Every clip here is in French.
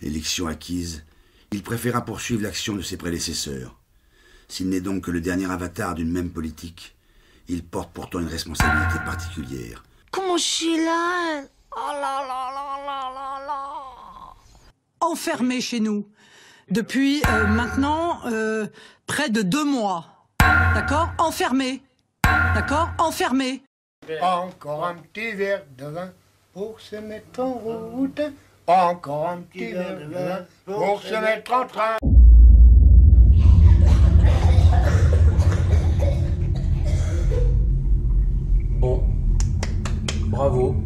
L'élection acquise, il préféra poursuivre l'action de ses prédécesseurs. S'il n'est donc que le dernier avatar d'une même politique, il porte pourtant une responsabilité particulière. Comment je suis là? Oh là là là là là là. Enfermé chez nous depuis maintenant près de 2 mois. D'accord? Enfermé. D'accord? Enfermé. Encore un petit verre de vin pour se mettre en route. Encore un petit verre de vin pour se mettre en train. Bon, bravo,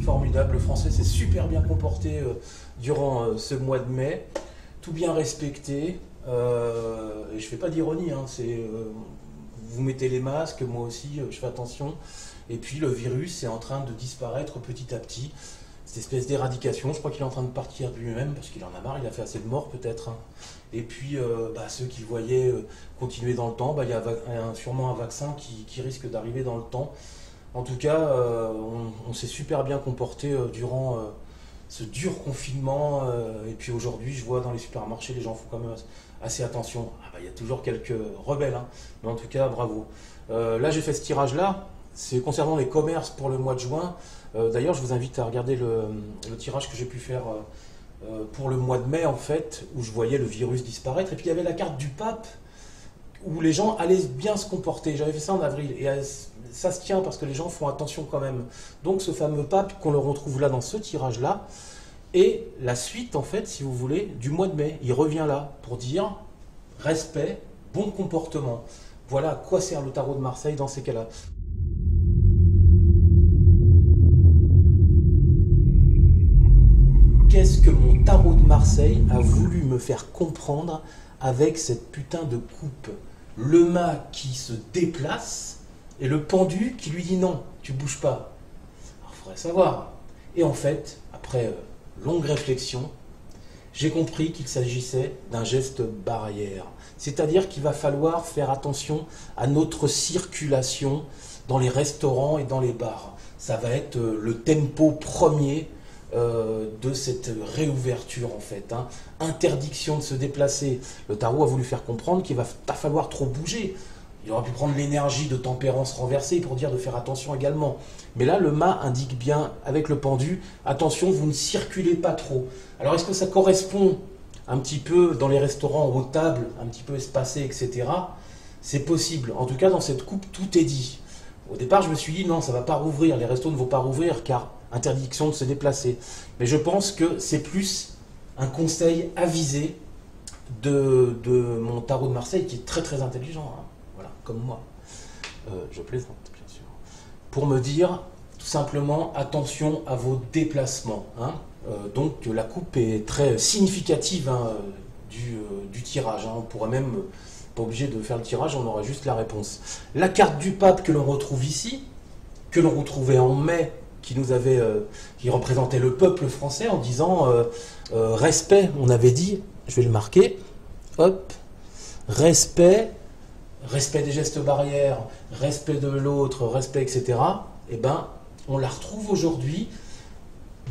formidable. Le français s'est super bien comporté durant ce mois de mai, tout bien respecté. Et je fais pas d'ironie, hein, vous mettez les masques, moi aussi je fais attention. Et puis le virus est en train de disparaître petit à petit. Cette espèce d'éradication, je crois qu'il est en train de partir de lui-même parce qu'il en a marre, il a fait assez de morts peut-être. Hein. Et puis ceux qui voyaient continuer dans le temps, il y a sûrement un vaccin qui risque d'arriver dans le temps. En tout cas, on s'est super bien comporté durant ce dur confinement. Et puis aujourd'hui, je vois dans les supermarchés, les gens font quand même assez attention. Il y a toujours quelques rebelles, hein, mais en tout cas, bravo. Là, j'ai fait ce tirage-là. C'est concernant les commerces pour le mois de juin. D'ailleurs, je vous invite à regarder le tirage que j'ai pu faire pour le mois de mai, en fait, où je voyais le virus disparaître. Et puis, il y avait la carte du pape, où les gens allaient bien se comporter. J'avais fait ça en avril. Et ça se tient parce que les gens font attention quand même. Donc, ce fameux pape qu'on le retrouve là dans ce tirage-là, et la suite, en fait, si vous voulez, du mois de mai. Il revient là pour dire respect, bon comportement. Voilà à quoi sert le tarot de Marseille dans ces cas-là. Qu'est-ce que mon tarot de Marseille a voulu me faire comprendre avec cette putain de coupe? Le mât qui se déplace et le pendu qui lui dit non, tu bouges pas. Alors, il faudrait savoir. Et en fait, après longue réflexion, j'ai compris qu'il s'agissait d'un geste barrière. C'est-à-dire qu'il va falloir faire attention à notre circulation dans les restaurants et dans les bars. Ça va être le tempo premier de cette réouverture en fait. Hein. Interdiction de se déplacer. Le tarot a voulu faire comprendre qu'il va pas falloir trop bouger. Il aurait pu prendre l'énergie de tempérance renversée pour dire de faire attention également. Mais là, le mât indique bien, avec le pendu, attention, vous ne circulez pas trop. Alors, est-ce que ça correspond un petit peu dans les restaurants aux tables, un petit peu espacées, etc. C'est possible. En tout cas, dans cette coupe, tout est dit. Au départ, je me suis dit, non, ça ne va pas rouvrir, les restos ne vont pas rouvrir, car interdiction de se déplacer. Mais je pense que c'est plus un conseil avisé de mon tarot de Marseille, qui est très très intelligent, hein. Voilà, comme moi. Je plaisante, bien sûr. Pour me dire, tout simplement, attention à vos déplacements. Hein. Donc la coupe est très significative, hein, du tirage. Hein. On pourrait même, pas obligé de faire le tirage, on aura juste la réponse. La carte du pape que l'on retrouve ici, que l'on retrouvait en mai, qui représentait le peuple français en disant respect, on avait dit, je vais le marquer, hop, respect des gestes barrières, respect de l'autre, respect, etc. Eh ben, on la retrouve aujourd'hui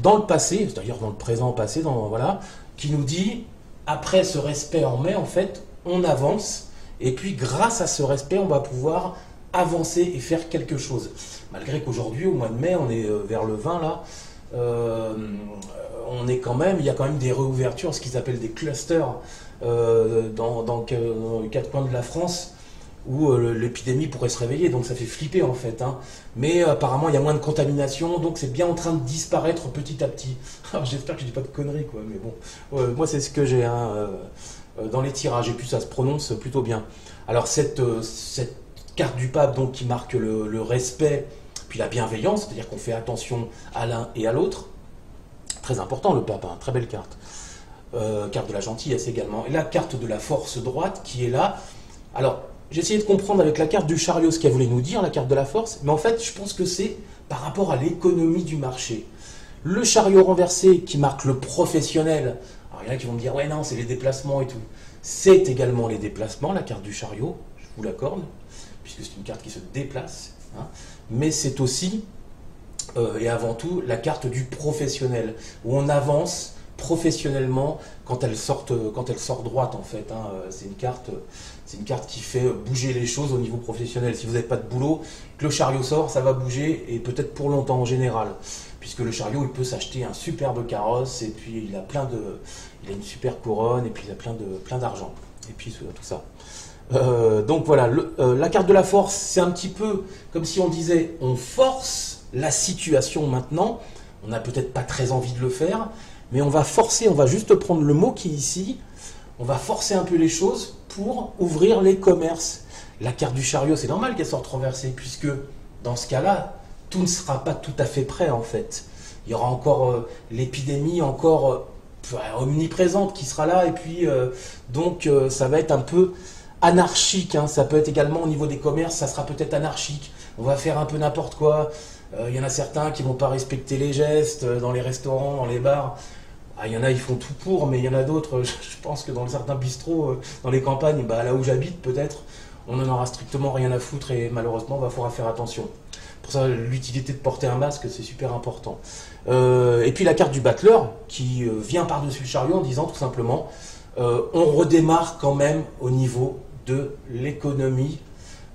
dans le passé, c'est-à-dire dans le présent passé, voilà, qui nous dit, après ce respect en mai, en fait, on avance, et puis grâce à ce respect, on va pouvoir avancer et faire quelque chose. Malgré qu'aujourd'hui, au mois de mai, on est vers le 20 là, il y a quand même des réouvertures, ce qu'ils appellent des clusters dans les 4 coins de la France, où l'épidémie pourrait se réveiller, donc ça fait flipper en fait. Hein. Mais apparemment, il y a moins de contamination, donc c'est bien en train de disparaître petit à petit. Alors j'espère que je dis pas de conneries, quoi, mais bon, moi c'est ce que j'ai dans les tirages, et puis ça se prononce plutôt bien. Alors cette carte du pape donc, qui marque le respect, puis la bienveillance, c'est-à-dire qu'on fait attention à l'un et à l'autre. Très important le pape, hein, très belle carte. Carte de la gentillesse également. Et la carte de la force droite qui est là. Alors, j'ai essayé de comprendre avec la carte du chariot ce qu'elle voulait nous dire, la carte de la force, mais en fait, je pense que c'est par rapport à l'économie du marché. Le chariot renversé qui marque le professionnel. Alors, il y en a qui vont me dire, ouais, non, c'est les déplacements et tout. C'est également les déplacements, la carte du chariot, je vous l'accorde, puisque c'est une carte qui se déplace. Hein, mais c'est aussi, et avant tout, la carte du professionnel, où on avance professionnellement quand elle sort droite en fait. Hein. C'est une carte qui fait bouger les choses au niveau professionnel. Si vous n'avez pas de boulot, que le chariot sort, ça va bouger et peut-être pour longtemps en général. Puisque le chariot, il peut s'acheter un superbe carrosse et puis il a une super couronne et puis il a plein d'argent. Et puis tout ça. Donc voilà, la carte de la force, c'est un petit peu comme si on disait on force la situation maintenant. On n'a peut-être pas très envie de le faire, mais on va forcer, on va juste prendre le mot qui est ici, on va forcer un peu les choses pour ouvrir les commerces. La carte du chariot, c'est normal qu'elle sorte renversée, puisque dans ce cas-là, tout ne sera pas tout à fait prêt en fait. Il y aura encore l'épidémie, omniprésente qui sera là, et puis donc ça va être un peu anarchique, hein. Ça peut être également au niveau des commerces, ça sera peut-être anarchique, on va faire un peu n'importe quoi. Il y en a certains qui vont pas respecter les gestes dans les restaurants, dans les bars. Il y en a, ils font tout pour, mais il y en a d'autres, je pense que dans certains bistrots, dans les campagnes, là où j'habite peut-être, on n'en aura strictement rien à foutre et malheureusement, il faudra faire attention. Pour ça, l'utilité de porter un masque, c'est super important. Et puis la carte du battleur, qui vient par-dessus le chariot en disant tout simplement, on redémarre quand même au niveau de l'économie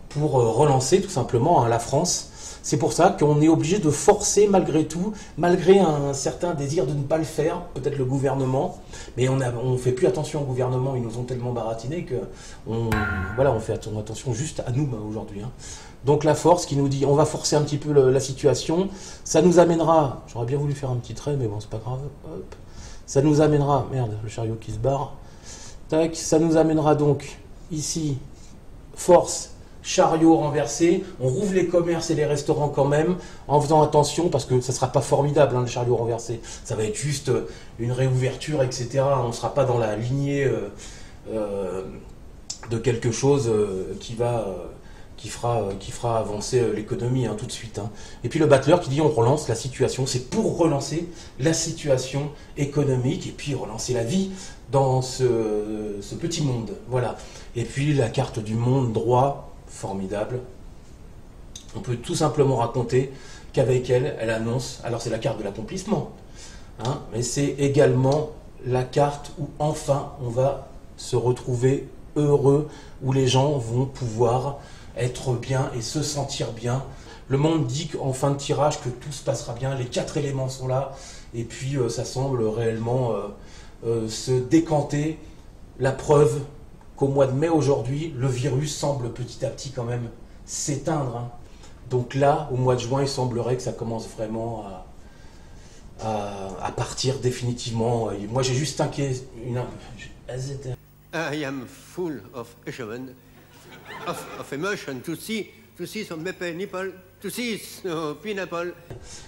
pour relancer tout simplement la France. C'est pour ça qu'on est obligé de forcer malgré tout, malgré un certain désir de ne pas le faire, peut-être le gouvernement, mais on ne fait plus attention au gouvernement, ils nous ont tellement baratinés qu'on fait attention juste à nous aujourd'hui. Hein. Donc la force qui nous dit, on va forcer un petit peu la situation, ça nous amènera, j'aurais bien voulu faire un petit trait, mais bon, c'est pas grave, hop. Ça nous amènera, merde, le chariot qui se barre, tac, ça nous amènera donc ici, force, chariot renversé, on rouvre les commerces et les restaurants quand même, en faisant attention, parce que ça ne sera pas formidable, hein, le chariot renversé, ça va être juste une réouverture, etc. On ne sera pas dans la lignée de quelque chose qui fera avancer l'économie tout de suite. Hein. Et puis le battleur qui dit on relance la situation, c'est pour relancer la situation économique et puis relancer la vie dans ce petit monde. Voilà. Et puis la carte du monde droit, formidable. On peut tout simplement raconter qu'avec elle, elle annonce, alors c'est la carte de l'accomplissement, hein, mais c'est également la carte où enfin on va se retrouver heureux, où les gens vont pouvoir être bien et se sentir bien. Le monde dit qu'en fin de tirage que tout se passera bien, les 4 éléments sont là, et puis ça semble réellement se décanter. La preuve qu'au mois de mai aujourd'hui, le virus semble petit à petit quand même s'éteindre. Hein. Donc là, au mois de juin, il semblerait que ça commence vraiment à partir définitivement. Et moi, j'ai juste I am full of emotion to see some nipple, to see pineapple.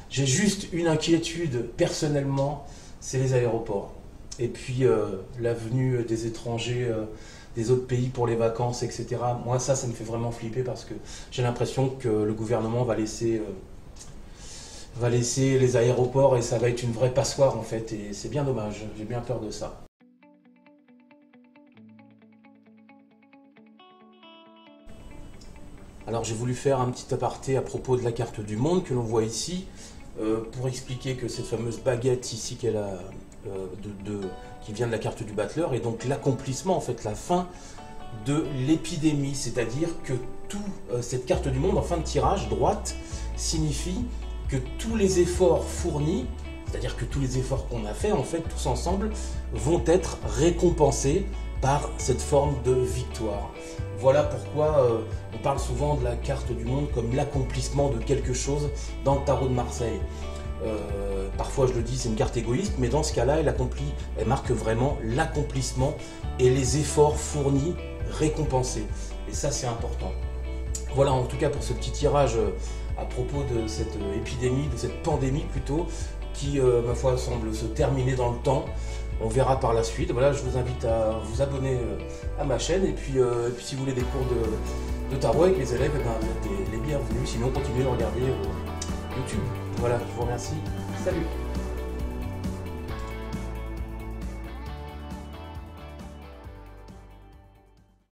J'ai juste une inquiétude personnellement, c'est les aéroports. Et puis la venue des étrangers des autres pays pour les vacances, etc. Moi, ça me fait vraiment flipper parce que j'ai l'impression que le gouvernement va laisser les aéroports et ça va être une vraie passoire en fait. Et c'est bien dommage, j'ai bien peur de ça. Alors j'ai voulu faire un petit aparté à propos de la carte du monde que l'on voit ici, pour expliquer que cette fameuse baguette ici qu'elle a, qui vient de la carte du battleur, est donc l'accomplissement, en fait, la fin de l'épidémie. C'est-à-dire que cette carte du monde en fin de tirage, droite, signifie que tous les efforts fournis, c'est-à-dire que tous les efforts qu'on a fait, en fait, tous ensemble, vont être récompensés par cette forme de victoire. Voilà pourquoi on parle souvent de la carte du monde comme l'accomplissement de quelque chose dans le tarot de Marseille. Parfois je le dis, c'est une carte égoïste, mais dans ce cas-là, elle marque vraiment l'accomplissement et les efforts fournis récompensés. Et ça, c'est important. Voilà en tout cas pour ce petit tirage à propos de cette épidémie, de cette pandémie plutôt, qui, ma foi, semble se terminer dans le temps. On verra par la suite. Voilà, je vous invite à vous abonner à ma chaîne. Et puis si vous voulez des cours de tarot avec les élèves, vous êtes les bienvenus. Sinon, continuez de regarder YouTube. Voilà, je vous remercie. Salut!